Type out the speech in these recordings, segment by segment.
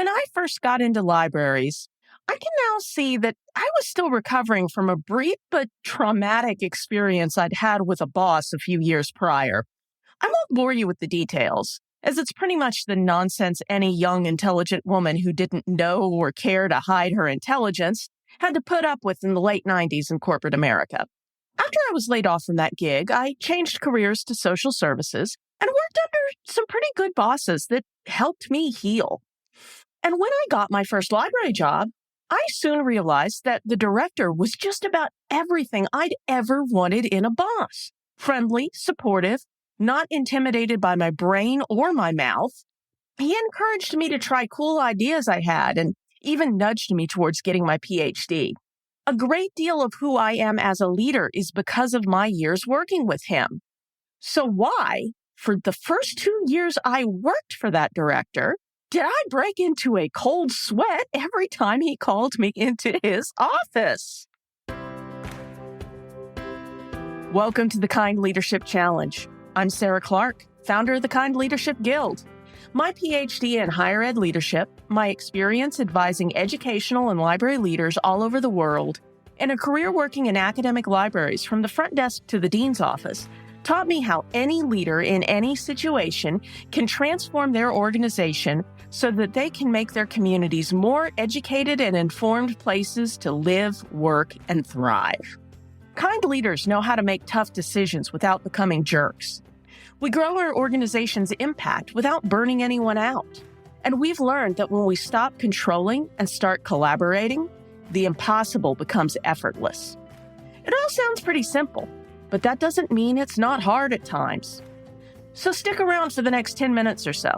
When I first got into libraries, I can now see that I was still recovering from a brief but traumatic experience I'd had with a boss a few years prior. I won't bore you with the details, as it's pretty much the nonsense any young, intelligent woman who didn't know or care to hide her intelligence had to put up with in the late 90s in corporate America. After I was laid off from that gig, I changed careers to social services and worked under some pretty good bosses that helped me heal. And when I got my first library job, I soon realized that the director was just about everything I'd ever wanted in a boss. Friendly, supportive, not intimidated by my brain or my mouth. He encouraged me to try cool ideas I had and even nudged me towards getting my PhD. A great deal of who I am as a leader is because of my years working with him. So why, for the first 2 years I worked for that director, did I break into a cold sweat every time he called me into his office? Welcome to the Kind Leadership Challenge. I'm Sarah Clark, founder of the Kind Leadership Guild. My PhD in higher ed leadership, my experience advising educational and library leaders all over the world, and a career working in academic libraries from the front desk to the dean's office, taught me how any leader in any situation can transform their organization so that they can make their communities more educated and informed places to live, work, and thrive. Kind leaders know how to make tough decisions without becoming jerks. We grow our organization's impact without burning anyone out. And we've learned that when we stop controlling and start collaborating, the impossible becomes effortless. It all sounds pretty simple, but that doesn't mean it's not hard at times. So stick around for the next 10 minutes or so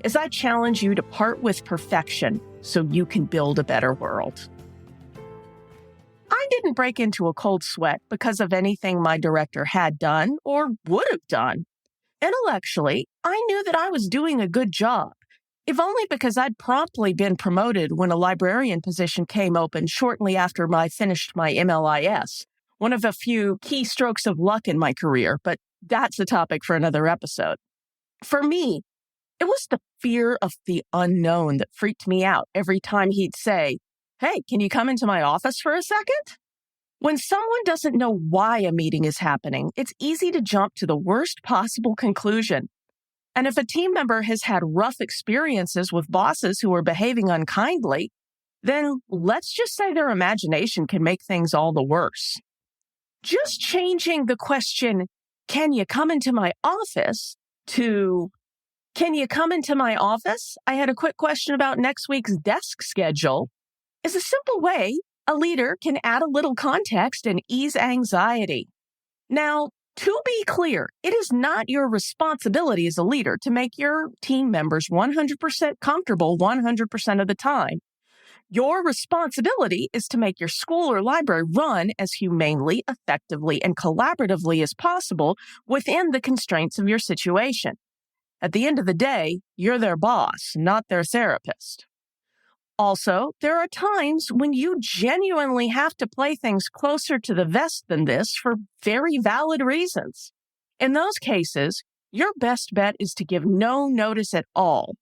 as I challenge you to part with perfection so you can build a better world. I didn't break into a cold sweat because of anything my director had done or would have done. Intellectually, I knew that I was doing a good job, if only because I'd promptly been promoted when a librarian position came open shortly after I finished my MLIS. One of a few key strokes of luck in my career, but that's a topic for another episode. For me, it was the fear of the unknown that freaked me out every time he'd say, "Hey, can you come into my office for a second?" When someone doesn't know why a meeting is happening, it's easy to jump to the worst possible conclusion. And if a team member has had rough experiences with bosses who are behaving unkindly, then let's just say their imagination can make things all the worse. Just changing the question, "Can you come into my office?" to, "Can you come into my office? I had a quick question about next week's desk schedule," is a simple way a leader can add a little context and ease anxiety. Now, to be clear, it is not your responsibility as a leader to make your team members 100% comfortable 100% of the time. Your responsibility is to make your school or library run as humanely, effectively, and collaboratively as possible within the constraints of your situation. At the end of the day, you're their boss, not their therapist. Also, there are times when you genuinely have to play things closer to the vest than this for very valid reasons. In those cases, your best bet is to give no notice at all,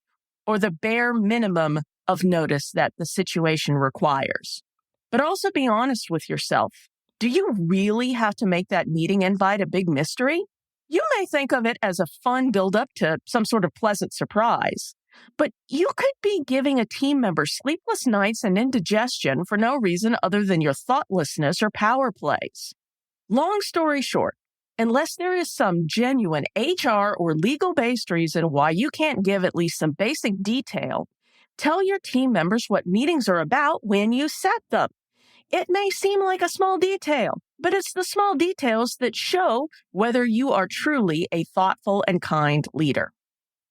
or the bare minimum of notice that the situation requires. But also be honest with yourself. Do you really have to make that meeting invite a big mystery? You may think of it as a fun build-up to some sort of pleasant surprise. But you could be giving a team member sleepless nights and indigestion for no reason other than your thoughtlessness or power plays. Long story short, unless there is some genuine HR or legal-based reason why you can't give at least some basic detail, tell your team members what meetings are about when you set them. It may seem like a small detail, but it's the small details that show whether you are truly a thoughtful and kind leader.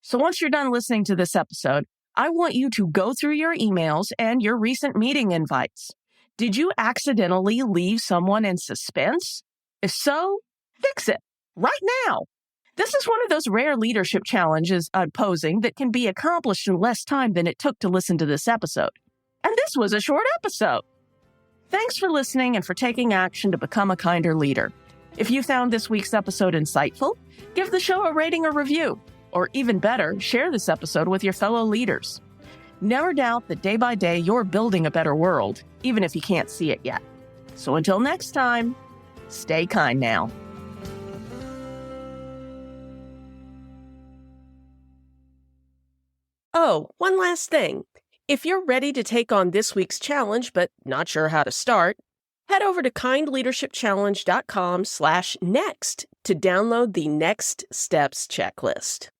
So once you're done listening to this episode, I want you to go through your emails and your recent meeting invites. Did you accidentally leave someone in suspense? If so, fix it right now. This is one of those rare leadership challenges I'm posing that can be accomplished in less time than it took to listen to this episode. And this was a short episode. Thanks for listening and for taking action to become a kinder leader. If you found this week's episode insightful, give the show a rating or review. Or even better, share this episode with your fellow leaders. Never doubt that day by day you're building a better world, even if you can't see it yet. So until next time, stay kind now. Oh, one last thing. If you're ready to take on this week's challenge but not sure how to start, head over to kindleadershipchallenge.com/next to download the Next Steps checklist.